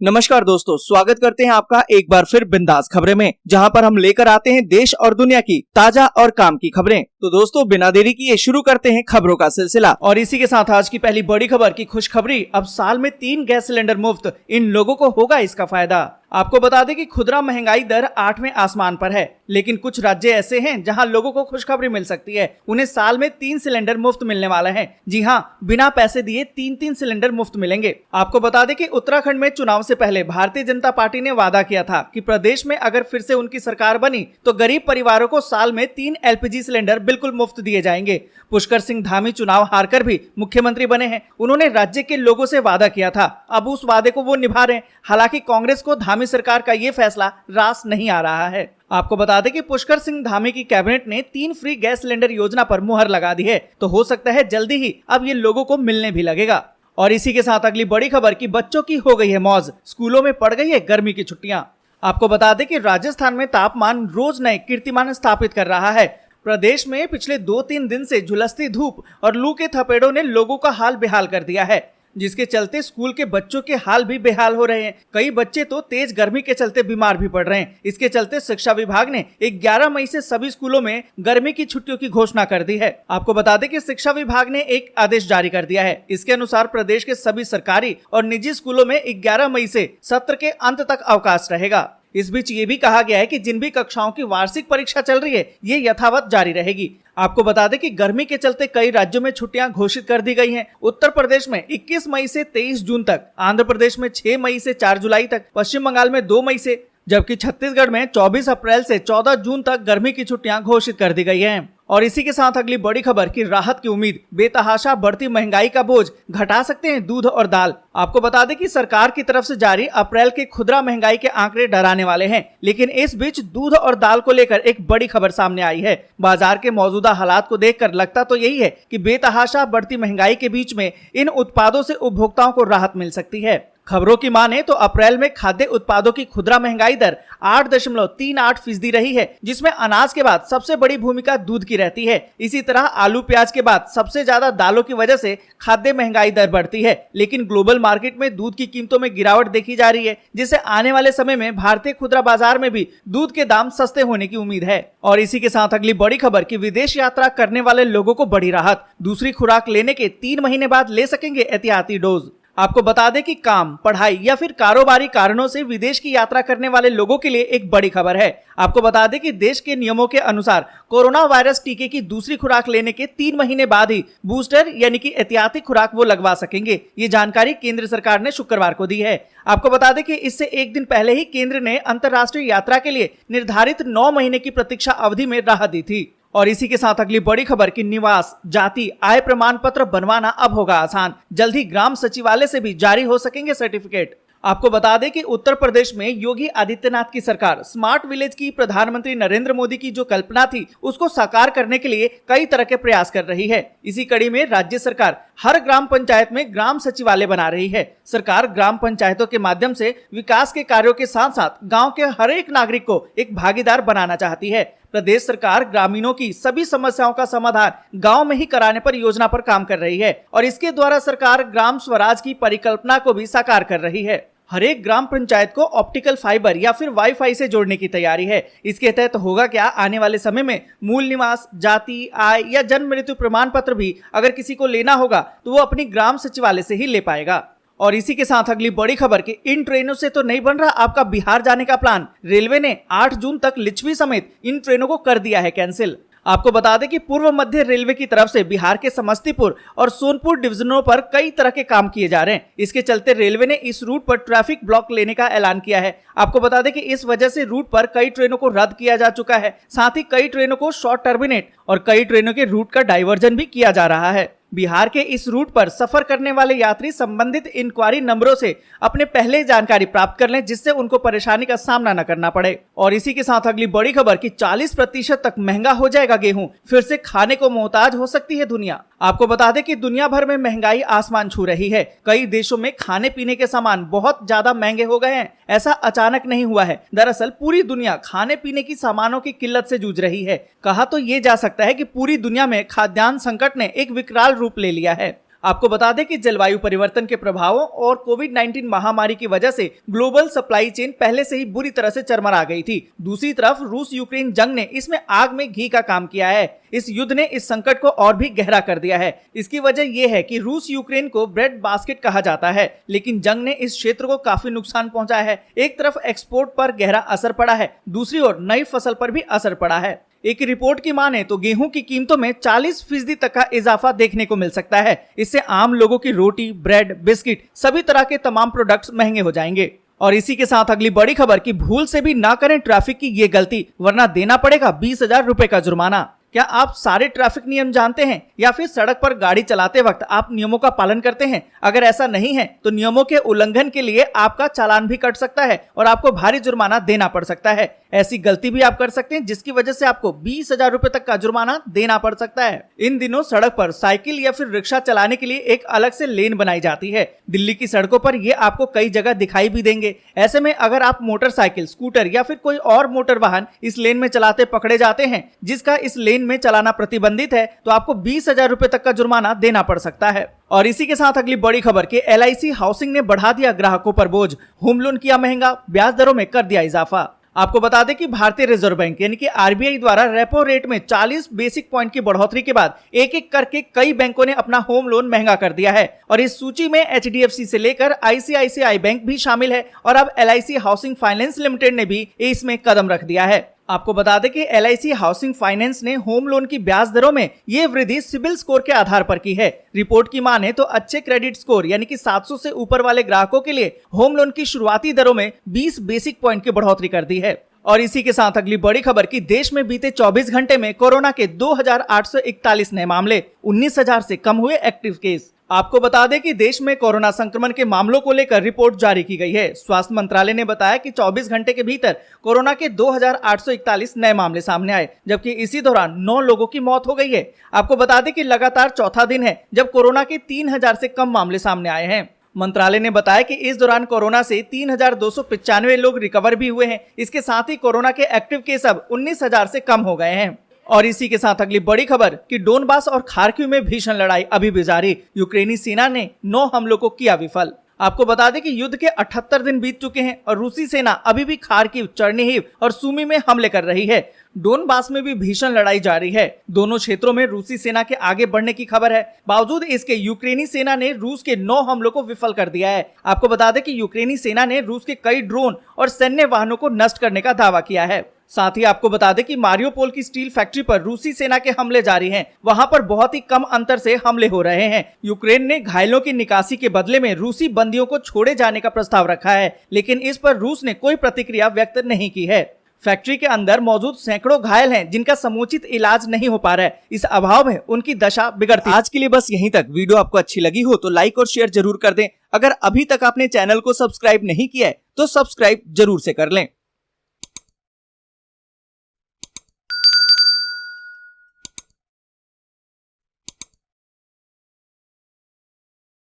नमस्कार दोस्तों, स्वागत करते हैं आपका एक बार फिर बिंदास खबरें में, जहां पर हम लेकर आते हैं देश और दुनिया की ताजा और काम की खबरें। तो दोस्तों, बिना देरी किए शुरू करते हैं खबरों का सिलसिला। और इसी के साथ आज की पहली बड़ी खबर की खुशखबरी, अब साल में 3 गैस सिलेंडर मुफ्त। इन लोगों को होगा इसका फायदा। आपको बता दें कि खुदरा महंगाई दर 8वें आसमान पर है, लेकिन कुछ राज्य ऐसे हैं जहां लोगों को खुशखबरी मिल सकती है। उन्हें साल में 3 सिलेंडर मुफ्त मिलने वाला है। जी हां, बिना पैसे दिए 3 सिलेंडर मुफ्त मिलेंगे। आपको बता दें कि उत्तराखंड में चुनाव से पहले भारतीय जनता पार्टी ने वादा किया था कि प्रदेश में अगर फिर से उनकी सरकार बनी तो गरीब परिवारों को साल में 3 LPG सिलेंडर बिल्कुल मुफ्त दिए जाएंगे। पुष्कर सिंह धामी चुनाव हारकर भी मुख्यमंत्री बने हैं। उन्होंने राज्य के लोगों से वादा किया था, अब उस वादे को वो निभा रहे हैं। हालांकि कांग्रेस को धामी सरकार का ये फैसला रास नहीं आ रहा है। आपको बता दें कि पुष्कर सिंह धामी की कैबिनेट ने 3 फ्री गैस सिलेंडर योजना पर मुहर लगा दी है, तो हो सकता है जल्दी ही अब ये लोगों को मिलने भी लगेगा। और इसी के साथ अगली बड़ी खबर की बच्चों की हो गई है मौज, स्कूलों में पड़ गई है गर्मी की छुट्टियां। आपको बता दें कि राजस्थान में तापमान रोज नए कीर्तिमान स्थापित कर रहा है। प्रदेश में पिछले 2-3 दिन से झुलसती धूप और लू के थपेड़ों ने लोगों का हाल बेहाल कर दिया है, जिसके चलते स्कूल के बच्चों के हाल भी बेहाल हो रहे हैं। कई बच्चे तो तेज गर्मी के चलते बीमार भी पड़ रहे हैं। इसके चलते शिक्षा विभाग ने 11 मई से सभी स्कूलों में गर्मी की छुट्टियों की घोषणा कर दी है। आपको बता दें कि शिक्षा विभाग ने एक आदेश जारी कर दिया है। इसके अनुसार प्रदेश के सभी सरकारी और निजी स्कूलों में 11 मई से सत्र के अंत तक अवकाश रहेगा। इस बीच ये भी कहा गया है कि जिन भी कक्षाओं की वार्षिक परीक्षा चल रही है, ये यथावत जारी रहेगी। आपको बता दें कि गर्मी के चलते कई राज्यों में छुट्टियां घोषित कर दी गई हैं। उत्तर प्रदेश में 21 मई से 23 जून तक, आंध्र प्रदेश में 6 मई से 4 जुलाई तक, पश्चिम बंगाल में 2 मई से, जबकि छत्तीसगढ़ में 24 अप्रैल से 14 जून तक गर्मी की छुट्टियां घोषित कर दी गई हैं। और इसी के साथ अगली बड़ी खबर की राहत की उम्मीद, बेतहाशा बढ़ती महंगाई का बोझ घटा सकते हैं दूध और दाल। आपको बता दें कि सरकार की तरफ से जारी अप्रैल के खुदरा महंगाई के आंकड़े डराने वाले हैं, लेकिन इस बीच दूध और दाल को लेकर एक बड़ी खबर सामने आई है। बाजार के मौजूदा हालात को देखकर लगता तो यही है कि बेतहाशा बढ़ती महंगाई के बीच में इन उत्पादों से उपभोक्ताओं को राहत मिल सकती है। खबरों की माने तो अप्रैल में खाद्य उत्पादों की खुदरा महंगाई दर 8.38% रही है, जिसमें अनाज के बाद सबसे बड़ी भूमिका दूध की रहती है। इसी तरह आलू प्याज के बाद सबसे ज्यादा दालों की वजह से खाद्य महंगाई दर बढ़ती है। लेकिन ग्लोबल मार्केट में दूध की कीमतों में गिरावट देखी जा रही है, जिससे आने वाले समय में भारतीय खुदरा बाजार में भी दूध के दाम सस्ते होने की उम्मीद है। और इसी के साथ अगली बड़ी खबर की विदेश यात्रा करने वाले लोगों को बड़ी राहत, दूसरी खुराक लेने के 3 महीने बाद ले सकेंगे एहतियाती डोज। आपको बता दें कि काम, पढ़ाई या फिर कारोबारी कारणों से विदेश की यात्रा करने वाले लोगों के लिए एक बड़ी खबर है। आपको बता दें कि देश के नियमों के अनुसार कोरोना वायरस टीके की दूसरी खुराक लेने के 3 महीने बाद ही बूस्टर यानी कि एहतियाती खुराक वो लगवा सकेंगे। ये जानकारी केंद्र सरकार ने शुक्रवार को दी है। आपको बता दें कि इससे एक दिन पहले ही केंद्र ने अंतर्राष्ट्रीय यात्रा के लिए निर्धारित 9 महीने की प्रतीक्षा अवधि में राहत दी थी। और इसी के साथ अगली बड़ी खबर की निवास, जाति, आय प्रमाण पत्र बनवाना अब होगा आसान। जल्द ही ग्राम सचिवालय से भी जारी हो सकेंगे सर्टिफिकेट। आपको बता दें कि उत्तर प्रदेश में योगी आदित्यनाथ की सरकार स्मार्ट विलेज की प्रधानमंत्री नरेंद्र मोदी की जो कल्पना थी, उसको साकार करने के लिए कई तरह के प्रयास कर रही है। इसी कड़ी में राज्य सरकार हर ग्राम पंचायत में ग्राम सचिवालय बना रही है। सरकार ग्राम पंचायतों के माध्यम से विकास के कार्यों के साथ साथ गाँव के हर एक नागरिक को एक भागीदार बनाना चाहती है। प्रदेश सरकार ग्रामीणों की सभी समस्याओं का समाधान गांव में ही कराने पर योजना पर काम कर रही है, और इसके द्वारा सरकार ग्राम स्वराज की परिकल्पना को भी साकार कर रही है। हर एक ग्राम पंचायत को ऑप्टिकल फाइबर या फिर वाईफाई से जोड़ने की तैयारी है। इसके तहत होगा क्या, आने वाले समय में मूल निवास, जाति, आय या जन्म मृत्यु प्रमाण पत्र भी अगर किसी को लेना होगा तो वो अपनी ग्राम सचिवालय से ही ले पाएगा। और इसी के साथ अगली बड़ी खबर कि इन ट्रेनों से तो नहीं बन रहा आपका बिहार जाने का प्लान। रेलवे ने 8 जून तक लिच्छवी समेत इन ट्रेनों को कर दिया है कैंसिल। आपको बता दें कि पूर्व मध्य रेलवे की तरफ से बिहार के समस्तीपुर और सोनपुर डिवीजनों पर कई तरह के काम किए जा रहे हैं। इसके चलते रेलवे ने इस रूट पर ट्रैफिक ब्लॉक लेने का ऐलान किया है। आपको बता दें कि इस वजह से रूट पर कई ट्रेनों को रद्द किया जा चुका है, साथ ही कई ट्रेनों को शॉर्ट टर्मिनेट और कई ट्रेनों के रूट का डाइवर्जन भी किया जा रहा है। बिहार के इस रूट पर सफर करने वाले यात्री संबंधित इंक्वायरी नंबरों से अपने पहले जानकारी प्राप्त कर लें, जिससे उनको परेशानी का सामना न करना पड़े। और इसी के साथ अगली बड़ी खबर कि 40% तक महंगा हो जाएगा गेहूं, फिर से खाने को मोहताज हो सकती है दुनिया। आपको बता दें कि दुनिया भर में महंगाई आसमान छू रही है। कई देशों में खाने पीने के सामान बहुत ज्यादा महंगे हो गए हैं। ऐसा अचानक नहीं हुआ है, दरअसल पूरी दुनिया खाने पीने की सामानों की किल्लत से जूझ रही है। कहा तो ये जा सकता है कि पूरी दुनिया में खाद्यान्न संकट ने एक विकराल रूप ले लिया है। आपको बता दें कि जलवायु परिवर्तन के प्रभावों और कोविड-19 महामारी की वजह से ग्लोबल सप्लाई चेन पहले से ही बुरी तरह से चरमरा गई थी। दूसरी तरफ रूस यूक्रेन जंग ने इसमें आग में घी का काम किया है। इस युद्ध ने इस संकट को और भी गहरा कर दिया है। इसकी वजह यह है कि रूस यूक्रेन को ब्रेड बास्केट कहा जाता है, लेकिन जंग ने इस क्षेत्र को काफी नुकसान पहुंचाया है। एक तरफ एक्सपोर्ट पर गहरा असर पड़ा है, दूसरी ओर नई फसल पर भी असर पड़ा है। एक रिपोर्ट की माने तो गेहूं की कीमतों में 40% तक का इजाफा देखने को मिल सकता है। इससे आम लोगों की रोटी, ब्रेड, बिस्किट सभी तरह के तमाम प्रोडक्ट्स महंगे हो जाएंगे। और इसी के साथ अगली बड़ी खबर कि भूल से भी ना करें ट्रैफिक की ये गलती, वरना देना पड़ेगा 20,000 रुपए का जुर्माना। क्या आप सारे ट्रैफिक नियम जानते हैं या फिर सड़क पर गाड़ी चलाते वक्त आप नियमों का पालन करते हैं? अगर ऐसा नहीं है तो नियमों के उल्लंघन के लिए आपका चालान भी कट सकता है और आपको भारी जुर्माना देना पड़ सकता है। ऐसी गलती भी आप कर सकते हैं जिसकी वजह से आपको 20,000 रुपए तक का जुर्माना देना पड़ सकता है। इन दिनों सड़क पर साइकिल या फिर रिक्शा चलाने के लिए एक अलग से लेन बनाई जाती है। दिल्ली की सड़कों पर ये आपको कई जगह दिखाई भी देंगे। ऐसे में अगर आप मोटरसाइकिल, स्कूटर या फिर कोई और मोटर वाहन इस लेन में चलाते पकड़े जाते हैं जिसका इस लेन में चलाना प्रतिबंधित है, तो आपको 20,000 रुपए तक का जुर्माना देना पड़ सकता है। और इसी के साथ अगली बड़ी खबर कि LIC हाउसिंग ने बढ़ा दिया ग्राहकों पर बोझ, होम लोन किया महंगा, ब्याज दरों में कर दिया इजाफा। आपको बता दें कि भारतीय रिजर्व बैंक यानी कि RBI द्वारा रेपो रेट में 40 बेसिक पॉइंट की बढ़ोतरी के बाद एक एक करके कई बैंकों ने अपना होम लोन महंगा कर दिया है। और इस सूची में HDFC से लेकर ICICI बैंक भी शामिल है और अब LIC हाउसिंग फाइनेंस लिमिटेड ने भी इसमें कदम रख दिया है। आपको बता दें कि LIC हाउसिंग फाइनेंस ने होम लोन की ब्याज दरों में ये वृद्धि सिबिल स्कोर के आधार पर की है। रिपोर्ट की माने तो अच्छे क्रेडिट स्कोर यानी कि 700 से ऊपर वाले ग्राहकों के लिए होम लोन की शुरुआती दरों में 20 बेसिक पॉइंट की बढ़ोतरी कर दी है। और इसी के साथ अगली बड़ी खबर कि देश में बीते 24 घंटे में कोरोना के 2,841 नए मामले, 19,000 से कम हुए एक्टिव केस। आपको बता दें कि देश में कोरोना संक्रमण के मामलों को लेकर रिपोर्ट जारी की गई है। स्वास्थ्य मंत्रालय ने बताया कि 24 घंटे के भीतर कोरोना के 2,841 नए मामले सामने आए, जबकि इसी दौरान 9 लोगों की मौत हो गई है। आपको बता दें कि लगातार चौथा दिन है जब कोरोना के 3,000 से कम मामले सामने आए हैं। मंत्रालय ने बताया कि इस दौरान कोरोना से 3,295 लोग रिकवर भी हुए हैं। इसके साथ ही कोरोना के एक्टिव केस अब 19,000 से कम हो गए हैं। और इसी के साथ अगली बड़ी खबर कि डोनबास और खार्किव में भीषण लड़ाई अभी भी जारी, यूक्रेनी सेना ने 9 हमलों को किया विफल। आपको बता दें कि युद्ध के 78 दिन बीत चुके हैं और रूसी सेना अभी भी खार्किव, चर्निहिव और सूमी में हमले कर रही है। डोनबास में भी भीषण लड़ाई जारी है। दोनों क्षेत्रों में रूसी सेना के आगे बढ़ने की खबर है। बावजूद इसके यूक्रेनी सेना ने रूस के 9 हमलों को विफल कर दिया है। आपको बता दें कि यूक्रेनी सेना ने रूस के कई ड्रोन और सैन्य वाहनों को नष्ट करने का दावा किया है। साथ ही आपको बता दें कि मारियोपोल की स्टील फैक्ट्री पर रूसी सेना के हमले जारी हैं। वहां पर बहुत ही कम अंतर से हमले हो रहे हैं। यूक्रेन ने घायलों की निकासी के बदले में रूसी बंदियों को छोड़े जाने का प्रस्ताव रखा है, लेकिन इस पर रूस ने कोई प्रतिक्रिया व्यक्त नहीं की है। फैक्ट्री के अंदर मौजूद सैकड़ों घायल हैं जिनका समुचित इलाज नहीं हो पा रहा है। इस अभाव में उनकी दशा बिगड़ती। आज के लिए बस यहीं तक। वीडियो आपको अच्छी लगी हो तो लाइक और शेयर जरूर कर दें। अगर अभी तक आपने चैनल को सब्सक्राइब नहीं किया है तो सब्सक्राइब जरूर से कर लें।